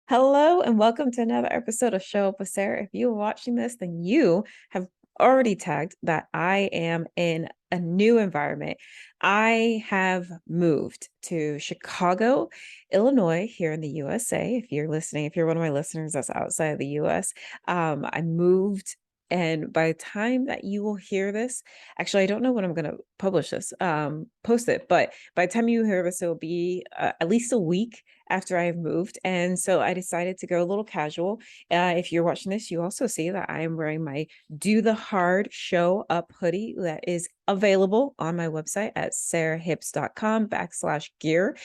Hello and welcome to another episode of Show Up with Sarah. If you're watching this, then you have already tagged that I am in a new environment. I have moved to Chicago, Illinois, here in the USA. If you're listening, if you're one of my listeners that's outside of the US, I moved. And by the time that you will hear this, actually, I don't know when I'm going to publish this, post it, but by the time you hear this, it will be at least a week after I've moved. And so I decided to go a little casual. If you're watching this, you also see that I am wearing my Do the Hard Show Up hoodie that is available on my website at sarahhips.com/gear.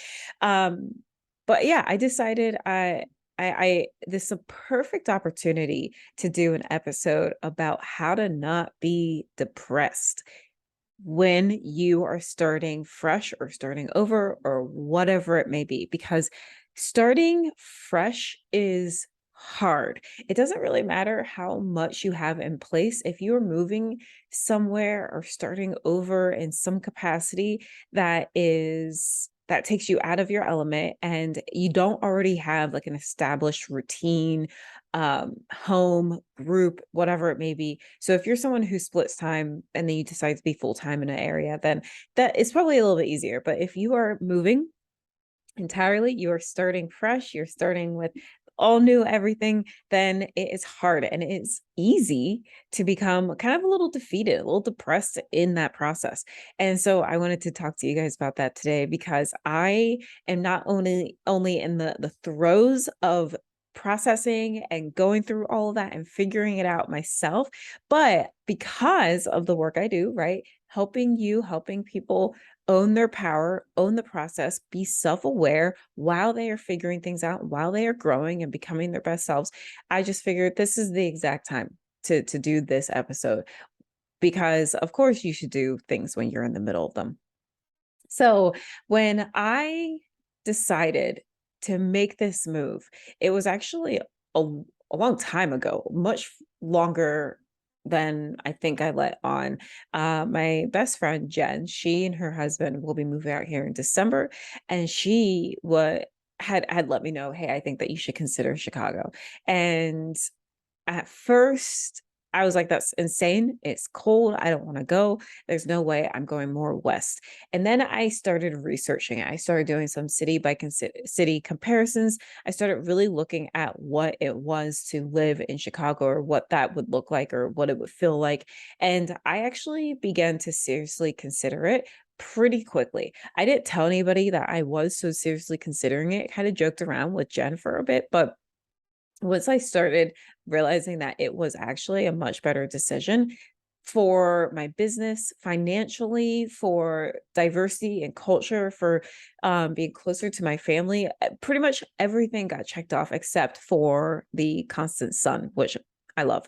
Um, but yeah, I decided this is a perfect opportunity to do an episode about how to not be depressed when you are starting fresh or starting over or whatever it may be, because starting fresh is hard. It doesn't really matter how much you have in place. If you're moving somewhere or starting over in some capacity that takes you out of your element and you don't already have like an established routine, home group, whatever it may be. So if you're someone who splits time and then you decide to be full-time in an area, then that is probably a little bit easier. But if you are moving entirely, you're starting fresh, you're starting with all new everything, then it is hard and it's easy to become kind of a little defeated, a little depressed in that process. And so I wanted to talk to you guys about that today because I am not only in the throes of processing and going through all of that and figuring it out myself, but because of the work I do, right? Helping people own their power, own the process, be self-aware while they are figuring things out, while they are growing and becoming their best selves. I just figured this is the exact time to do this episode because of course you should do things when you're in the middle of them. So when I decided to make this move, it was actually a long time ago, much longer than I think I let on. My best friend, Jen, she and her husband will be moving out here in December, and she had let me know, hey, I think that you should consider Chicago. And at first, I was like, that's insane. It's cold. I don't want to go. There's no way I'm going more west. And then I started researching it. I started doing some city by city comparisons. I started really looking at what it was to live in Chicago or what that would look like or what it would feel like. And I actually began to seriously consider it pretty quickly. I didn't tell anybody that I was so seriously considering it. Kind of joked around with Jen for a bit, but once I started realizing that it was actually a much better decision for my business, financially, for diversity and culture, for being closer to my family, pretty much everything got checked off except for the constant sun, which I love.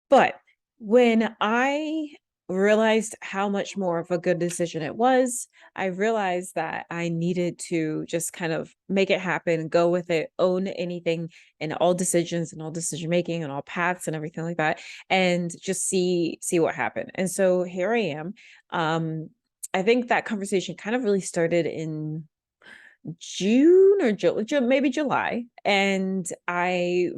But when I realized how much more of a good decision it was, I realized that I needed to just kind of make it happen, go with it, own anything and all decisions and all decision making and all paths and everything like that, and just see what happened. And so here I am. I think that conversation kind of really started in June or maybe July. And I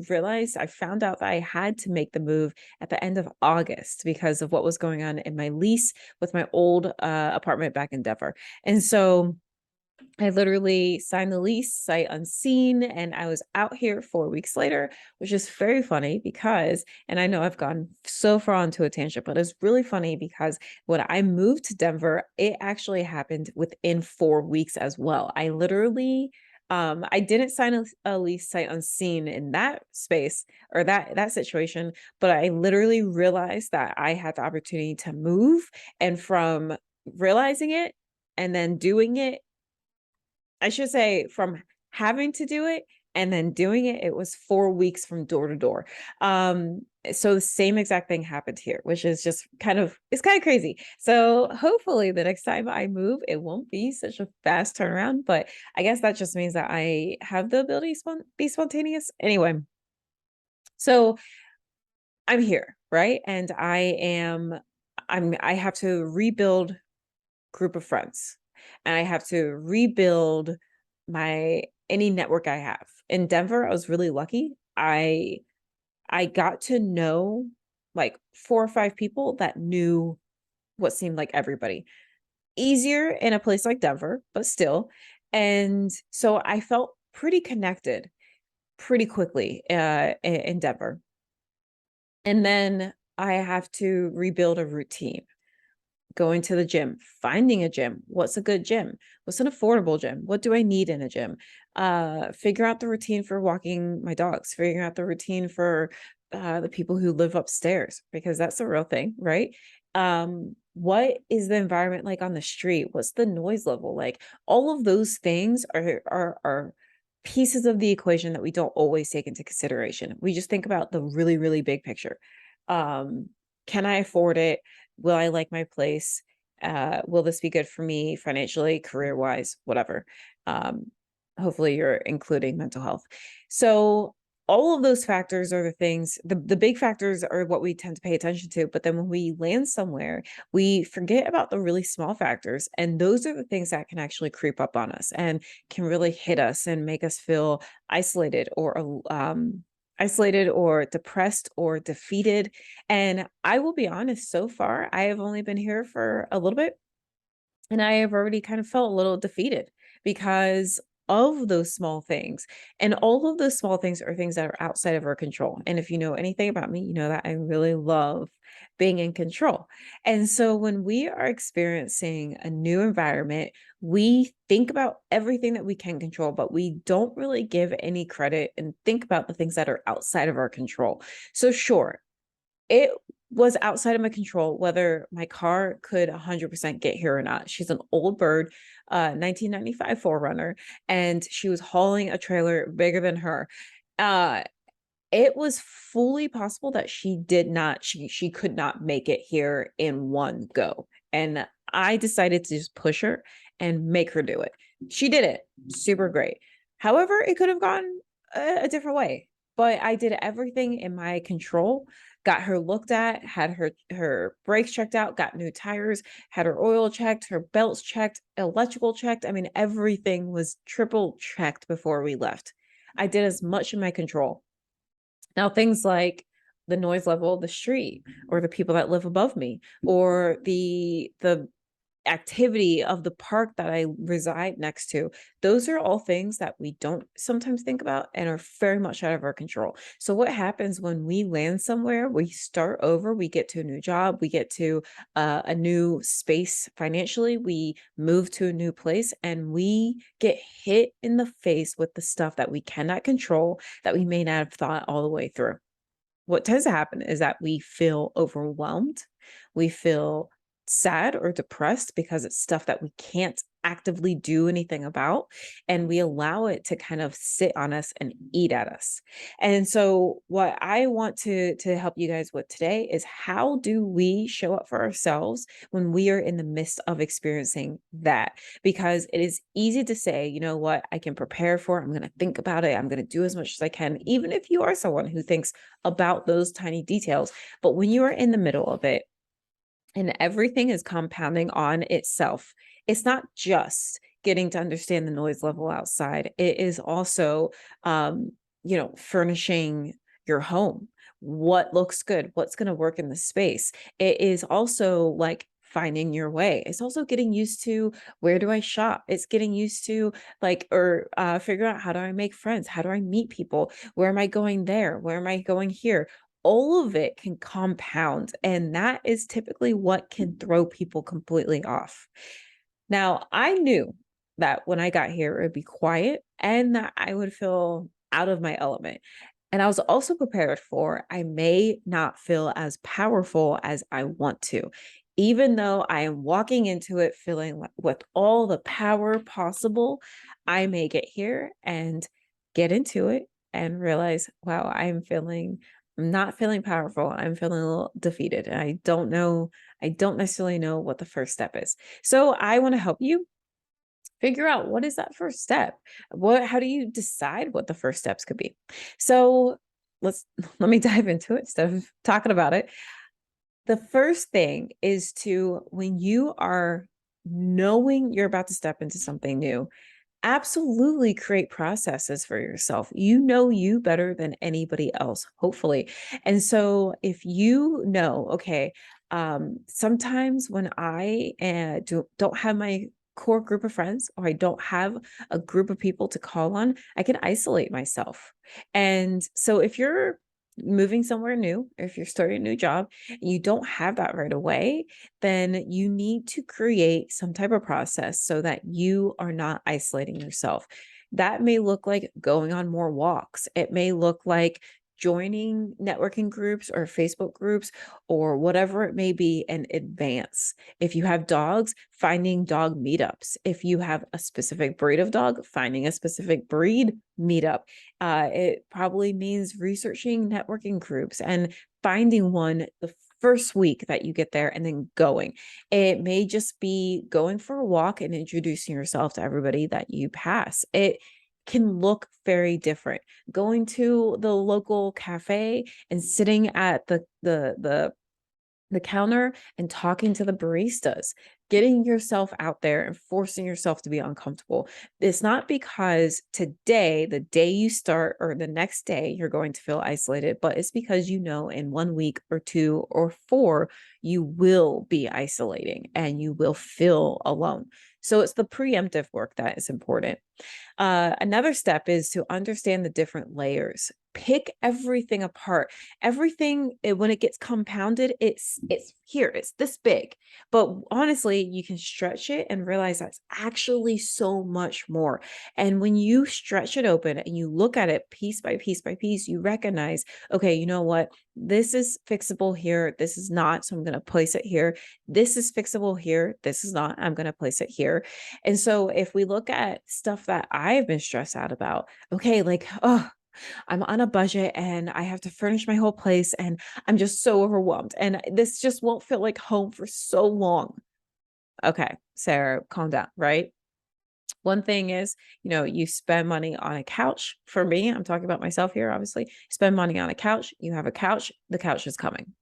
found out that I had to make the move at the end of August because of what was going on in my lease with my old apartment back in Denver. And so I literally signed the lease sight unseen, and I was out here 4 weeks later, which is very funny because, and I know I've gone so far onto a tangent, but it's really funny because when I moved to Denver, it actually happened within 4 weeks as well. I didn't sign a lease sight unseen in that space or that situation, but I literally realized that I had the opportunity to move, and from realizing it and then doing it, I should say from having to do it and then doing it, it was 4 weeks from door to door. So the same exact thing happened here, which is just it's kind of crazy. So hopefully the next time I move, it won't be such a fast turnaround, but I guess that just means that I have the ability to be spontaneous. Anyway, so I'm here, right? And I have to rebuild group of friends, and I have to rebuild my any network I have. In Denver, I was really lucky. I got to know like 4 or 5 people that knew what seemed like everybody. Easier in a place like Denver, but still. And so I felt pretty connected pretty quickly in Denver. And then I have to rebuild a routine, going to the gym, finding a gym. What's a good gym? What's an affordable gym? What do I need in a gym? Figure out the routine for walking my dogs, figure out the routine for the people who live upstairs, because that's a real thing, right? What is the environment like on the street? What's the noise level like? All of those things are pieces of the equation that we don't always take into consideration. We just think about the really, really big picture. Um, can I afford it? Will I like my place? Will this be good for me financially, career wise, whatever? Um, Hopefully you're including mental health. So all of those factors are the things, the big factors are what we tend to pay attention to. But then when we land somewhere, we forget about the really small factors. And those are the things that can actually creep up on us and can really hit us and make us feel isolated or depressed or defeated. And I will be honest, so far, I have only been here for a little bit, and I have already kind of felt a little defeated because of those small things. And all of those small things are things that are outside of our control. And if you know anything about me, you know that I really love being in control. And so when we are experiencing a new environment, we think about everything that we can control, but we don't really give any credit and think about the things that are outside of our control. So, sure, it was outside of my control whether my car could 100% get here or not. She's an old bird, 1995 4Runner, and she was hauling a trailer bigger than her. Uh, it was fully possible that she could not make it here in one go. And I decided to just push her and make her do it. She did it. Super great. However, it could have gone a different way, but I did everything in my control. Got her looked at, had her brakes checked out, got new tires, had her oil checked, her belts checked, electrical checked. I mean, everything was triple checked before we left. I did as much in my control. Now, things like the noise level of the street or the people that live above me or the activity of the park that I reside next to. Those are all things that we don't sometimes think about and are very much out of our control. So what happens when we land somewhere, we start over, we get to a new job, we get to a new space financially, we move to a new place, and we get hit in the face with the stuff that we cannot control, that we may not have thought all the way through. What tends to happen is that we feel overwhelmed. We feel sad or depressed because it's stuff that we can't actively do anything about. And we allow it to kind of sit on us and eat at us. And so what I want to help you guys with today is, how do we show up for ourselves when we are in the midst of experiencing that? Because it is easy to say, you know what, I can prepare for it. I'm going to think about it. I'm going to do as much as I can, even if you are someone who thinks about those tiny details. But when you are in the middle of it and everything is compounding on itself, it's not just getting to understand the noise level outside. It is also, um, furnishing your home. What looks good? What's going to work in the space? It is also like finding your way. It's also getting used to, where do I shop? It's getting used to figure out, how do I make friends? How do I meet people? Where am I going there? Where am I going here? All of it can compound, and that is typically what can throw people completely off. Now, I knew that when I got here, it would be quiet and that I would feel out of my element. And I was also prepared for, I may not feel as powerful as I want to, even though I am walking into it feeling with all the power possible. I may get here and get into it and realize, wow, I'm not feeling powerful. I'm feeling a little defeated. And I don't necessarily know what the first step is. So I want to help you figure out, what is that first step? How do you decide what the first steps could be? So let me dive into it instead of talking about it. The first thing is, when you are knowing you're about to step into something new, Absolutely create processes for yourself. You know you better than anybody else, hopefully. And so if you know, okay, sometimes when I don't have my core group of friends, or I don't have a group of people to call on, I can isolate myself. And so if you're moving somewhere new, if you're starting a new job and you don't have that right away, then you need to create some type of process so that you are not isolating yourself. That may look like going on more walks. It may look like joining networking groups or Facebook groups or whatever it may be in advance. If you have dogs, finding dog meetups. If you have a specific breed of dog, finding a specific breed meetup. It probably means researching networking groups and finding one the first week that you get there and then going. It may just be going for a walk and introducing yourself to everybody that you pass. It can look very different. Going to the local cafe and sitting at the counter and talking to the baristas, getting yourself out there and forcing yourself to be uncomfortable. It's not because today, the day you start, or the next day, you're going to feel isolated, but it's because you know in 1 week or 2 or 4, you will be isolating and you will feel alone. So it's the preemptive work that is important. Another step is to understand the different layers. Pick everything apart. Everything, when it gets compounded, it's here, it's this big. But honestly, you can stretch it and realize that's actually so much more. And when you stretch it open and you look at it piece by piece by piece, you recognize, okay, you know what? This is fixable here. This is not. So I'm going to place it here. This is fixable here. This is not. I'm going to place it here. And so if we look at stuff that I've been stressed out about, okay, like, oh, I'm on a budget and I have to furnish my whole place and I'm just so overwhelmed and this just won't feel like home for so long. Okay, Sarah, calm down, right? One thing is, you spend money on a couch. For me, I'm talking about myself here, obviously. Spend money on a couch. You have a couch. The couch is coming.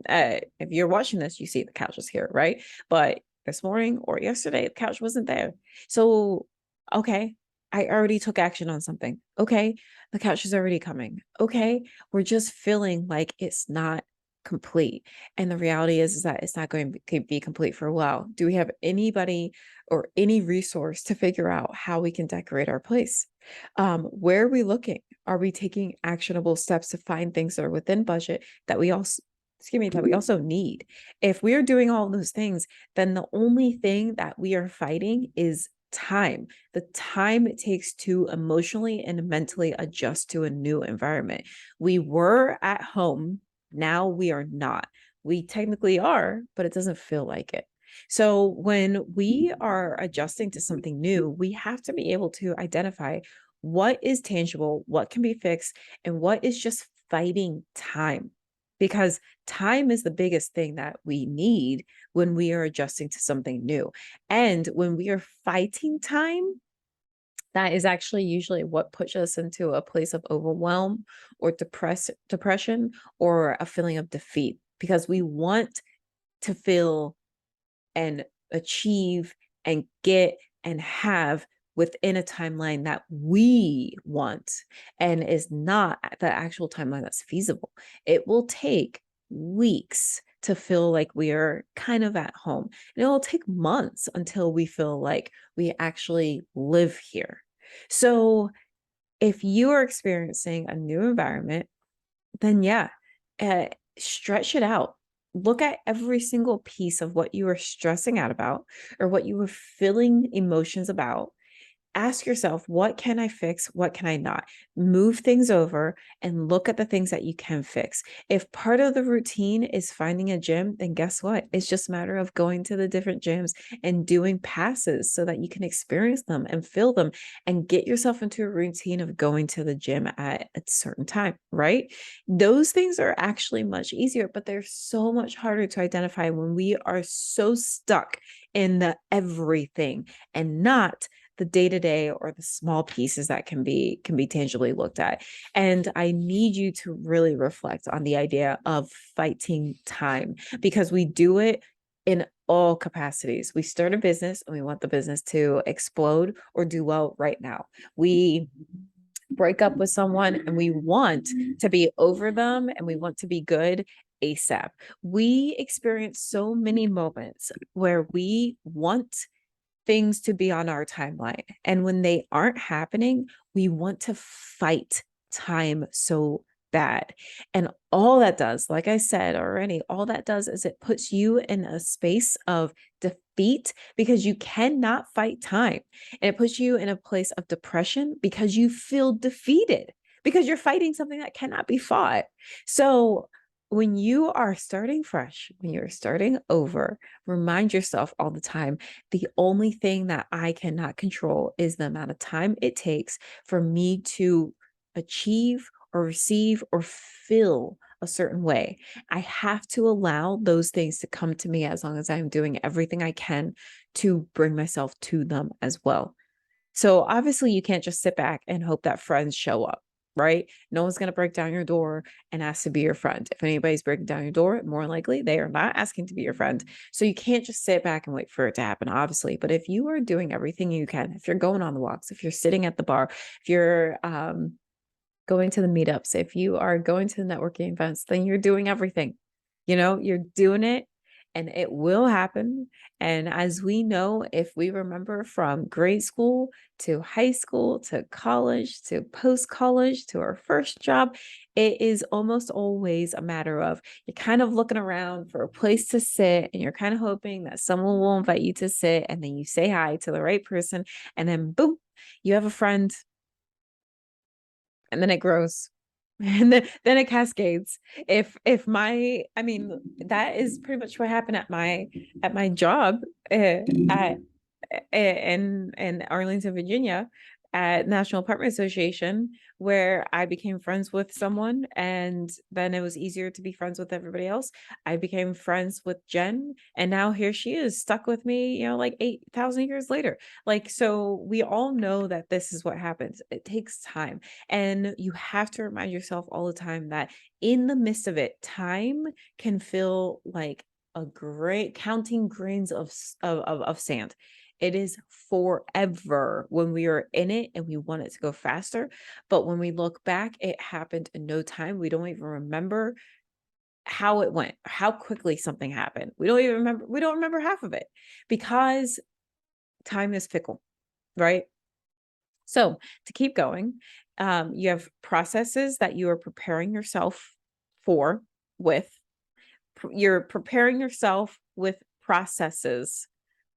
If you're watching this, you see the couch is here, right? But this morning or yesterday, the couch wasn't there. So, okay, I already took action on something. Okay, the couch is already coming. Okay, we're just feeling like it's not complete. And the reality is that it's not going to be complete for a while. Do we have anybody or any resource to figure out how we can decorate our place? Where are we looking? Are we taking actionable steps to find things that are within budget that we also, excuse me, that we also need? If we are doing all those things, then the only thing that we are fighting is time, the time it takes to emotionally and mentally adjust to a new environment. We were at home, now we are not. We technically are, but it doesn't feel like it. So when we are adjusting to something new, we have to be able to identify what is tangible, what can be fixed, and what is just fighting time. Because time is the biggest thing that we need when we are adjusting to something new. And when we are fighting time, that is actually usually what puts us into a place of overwhelm or depression or a feeling of defeat because we want to feel and achieve and get and have within a timeline that we want and is not the actual timeline that's feasible. It will take weeks to feel like we are kind of at home. And it will take months until we feel like we actually live here. So if you are experiencing a new environment, then yeah, uh, stretch it out. Look at every single piece of what you are stressing out about or what you were feeling emotions about. Ask yourself, what can I fix? What can I not? Move things over and look at the things that you can fix. If part of the routine is finding a gym, then guess what? It's just a matter of going to the different gyms and doing passes so that you can experience them and feel them and get yourself into a routine of going to the gym at a certain time, right? Those things are actually much easier, but they're so much harder to identify when we are so stuck in the everything and not the day-to-day or the small pieces that can be tangibly looked at. And I need you to really reflect on the idea of fighting time because we do it in all capacities. We start a business and we want the business to explode or do well right now. We break up with someone and we want to be over them and we want to be good ASAP. We experience so many moments where we want things to be on our timeline. And when they aren't happening, we want to fight time so bad. And all that does, like I said already, all that does is it puts you in a space of defeat because you cannot fight time. And it puts you in a place of depression because you feel defeated because you're fighting something that cannot be fought. So when you are starting fresh, when you're starting over, remind yourself all the time, the only thing that I cannot control is the amount of time it takes for me to achieve or receive or feel a certain way. I have to allow those things to come to me as long as I'm doing everything I can to bring myself to them as well. So obviously you can't just sit back and hope that friends show up, right? No one's going to break down your door and ask to be your friend. If anybody's breaking down your door, more likely they are not asking to be your friend. So you can't just sit back and wait for it to happen, obviously. But if you are doing everything you can, if you're going on the walks, if you're sitting at the bar, if you're going to the meetups, if you are going to the networking events, then you're doing everything. You're doing it and it will happen. And as we know, if we remember from grade school to high school to college to post college to our first job, it is almost always a matter of you're kind of looking around for a place to sit and you're kind of hoping that someone will invite you to sit and then you say hi to the right person and then boom, you have a friend and then it grows and then it cascades. That is pretty much what happened at my job at in Arlington, Virginia, at National Apartment Association, where I became friends with someone, and then it was easier to be friends with everybody else. I became friends with Jen, and now here she is, stuck with me, like 8,000 years later. Like, so we all know that this is what happens. It takes time, and you have to remind yourself all the time that in the midst of it, time can feel like a great counting grains of sand. It is forever when we are in it and we want it to go faster. But when we look back, it happened in no time. We don't even remember how it went, how quickly something happened. We don't remember half of it because time is fickle, right? So to keep going, you have processes that you are preparing yourself for with. You're preparing yourself with processes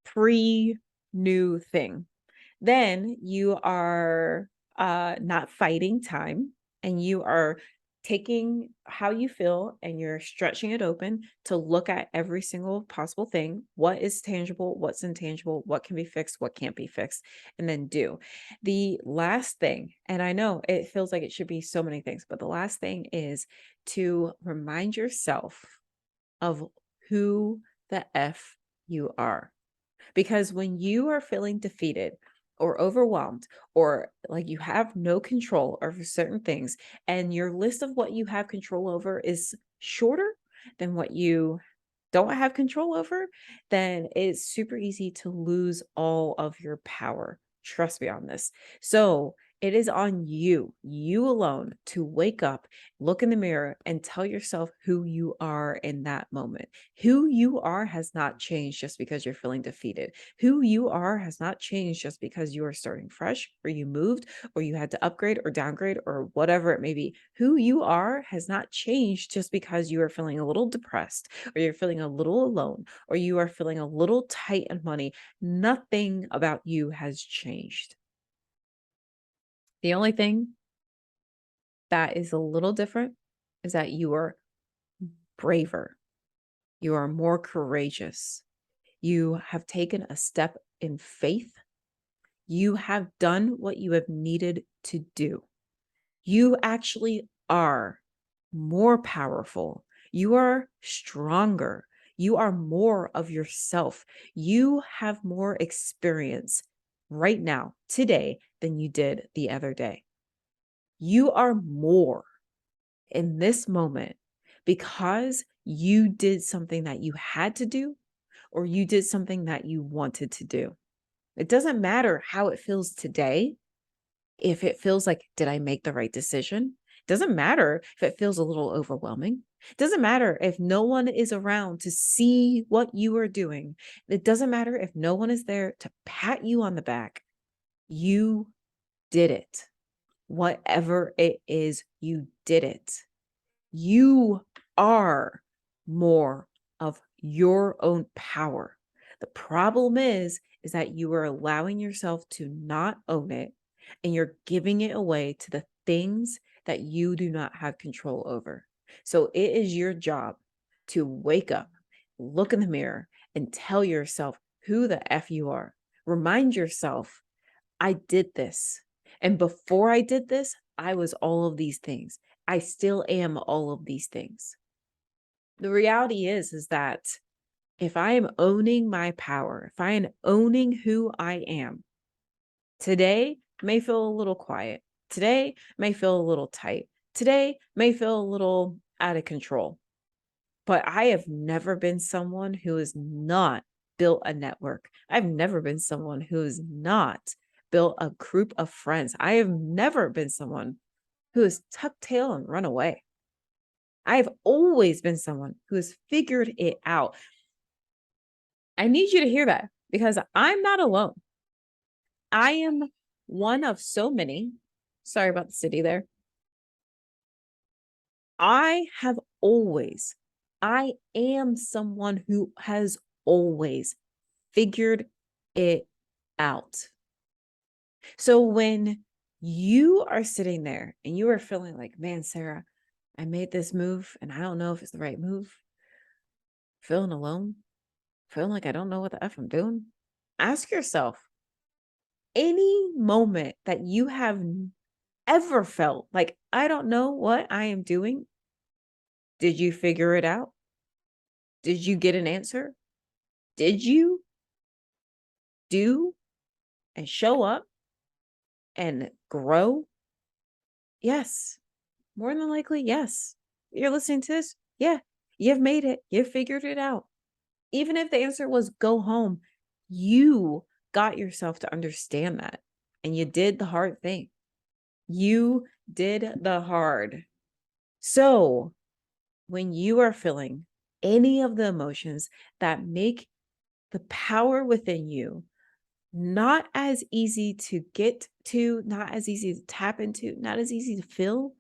pre new thing. Then you are not fighting time and you are taking how you feel and you're stretching it open to look at every single possible thing. What is tangible? What's intangible? What can be fixed? What can't be fixed? And then do. The last thing, and I know it feels like it should be so many things, but the last thing is to remind yourself of who the F you are. Because when you are feeling defeated or overwhelmed, or like you have no control over certain things, and your list of what you have control over is shorter than what you don't have control over, then it's super easy to lose all of your power. Trust me on this. So it is on you alone, to wake up, look in the mirror, and tell yourself who you are in that moment. Who you are has not changed just because you're feeling defeated. Who you are has not changed just because you are starting fresh, or you moved, or you had to upgrade or downgrade, or whatever it may be. Who you are has not changed just because you are feeling a little depressed, or you're feeling a little alone, or you are feeling a little tight on money. Nothing about you has changed. The only thing that is a little different is that you are braver. You are more courageous. You have taken a step in faith. You have done what you have needed to do. You actually are more powerful. You are stronger. You are more of yourself. You have more experience right now, today, than you did the other day. You are more in this moment because you did something that you had to do, or you did something that you wanted to do. It doesn't matter how it feels today. If it feels like, did I make the right decision? It doesn't matter if it feels a little overwhelming. It doesn't matter if no one is around to see what you are doing. It doesn't matter if no one is there to pat you on the back. You did it. Whatever it is, you did it. You are more of your own power. The problem is that you are allowing yourself to not own it, and you're giving it away to the things that you do not have control over. So it is your job to wake up, look in the mirror, and tell yourself who the F you are. Remind yourself, I did this. And before I did this, I was all of these things. I still am all of these things. The reality is that if I am owning my power, if I am owning who I am, today may feel a little quiet. Today may feel a little tight. Today may feel a little out of control. But I have never been someone who has not built a network. I've never been someone who has not built a group of friends. I have never been someone who has tucked tail and run away. I've always been someone who has figured it out. I need you to hear that because I'm not alone. I am one of so many. Sorry about the city there. I am someone who has always figured it out. So when you are sitting there and you are feeling like, man, Sarah, I made this move and I don't know if it's the right move, feeling alone, feeling like I don't know what the F I'm doing, ask yourself, any moment that you have ever felt like, I don't know what I am doing, did you figure it out? Did you get an answer? Did you do and show up and grow? Yes. More than likely, yes. You're listening to this? Yeah. You've made it. You've figured it out. Even if the answer was go home, you got yourself to understand that. And you did the hard thing. You did the hard. So when you are feeling any of the emotions that make the power within you not as easy to get to, not as easy to tap into, not as easy to feel,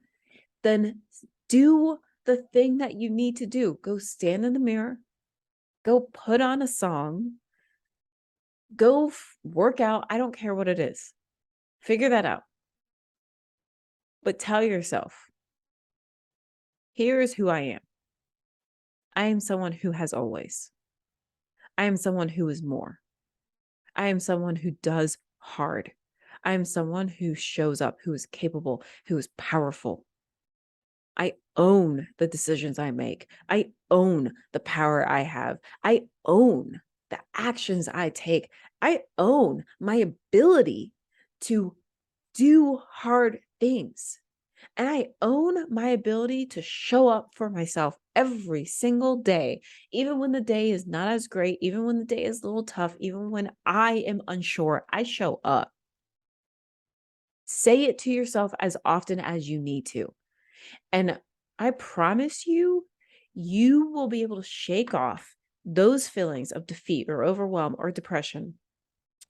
then do the thing that you need to do. Go stand in the mirror, go put on a song, go work out. I don't care what it is. Figure that out. But tell yourself, here's who I am. I am someone who has always. I am someone who is more. I am someone who does hard. I am someone who shows up, who is capable, who is powerful. I own the decisions I make. I own the power I have. I own the actions I take. I own my ability to do hard things. And I own my ability to show up for myself every single day, even when the day is not as great, even when the day is a little tough, even when I am unsure, I show up. Say it to yourself as often as you need to. And I promise you, you will be able to shake off those feelings of defeat or overwhelm or depression.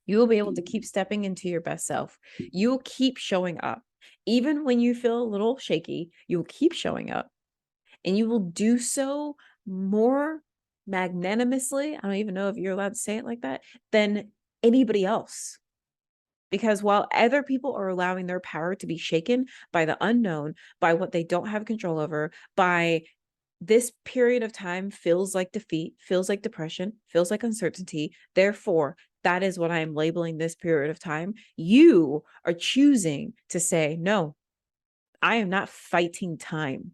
You will be able to keep stepping into your best self. You will keep showing up. Even when you feel a little shaky, you will keep showing up. And you will do so more magnanimously. I don't even know if you're allowed to say it like that, than anybody else. Because while other people are allowing their power to be shaken by the unknown, by what they don't have control over, by this period of time feels like defeat, feels like depression, feels like uncertainty. Therefore, that is what I am labeling this period of time. You are choosing to say, no, I am not fighting time.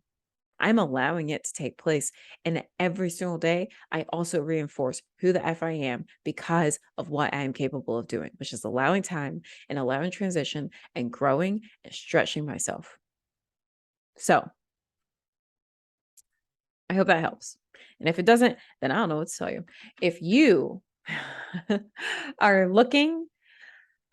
I'm allowing it to take place. And every single day, I also reinforce who the F I am because of what I am capable of doing, which is allowing time and allowing transition and growing and stretching myself. So I hope that helps. And if it doesn't, then I don't know what to tell you. If you are looking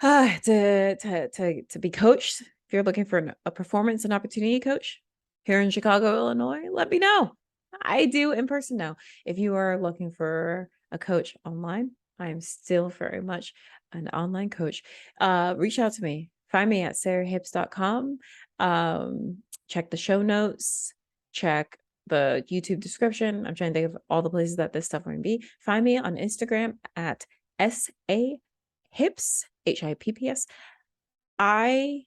to be coached, if you're looking for a performance and opportunity coach here in Chicago, Illinois, let me know. I do in person now. If you are looking for a coach online, I am still very much an online coach. Reach out to me. Find me at sarahhips.com. Check the show notes. Check the YouTube description. I'm trying to think of all the places that this stuff might be. Find me on Instagram at SA Hips, HIPPS. I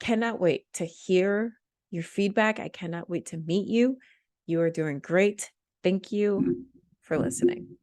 cannot wait to hear your feedback. I cannot wait to meet you. You are doing great. Thank you for listening.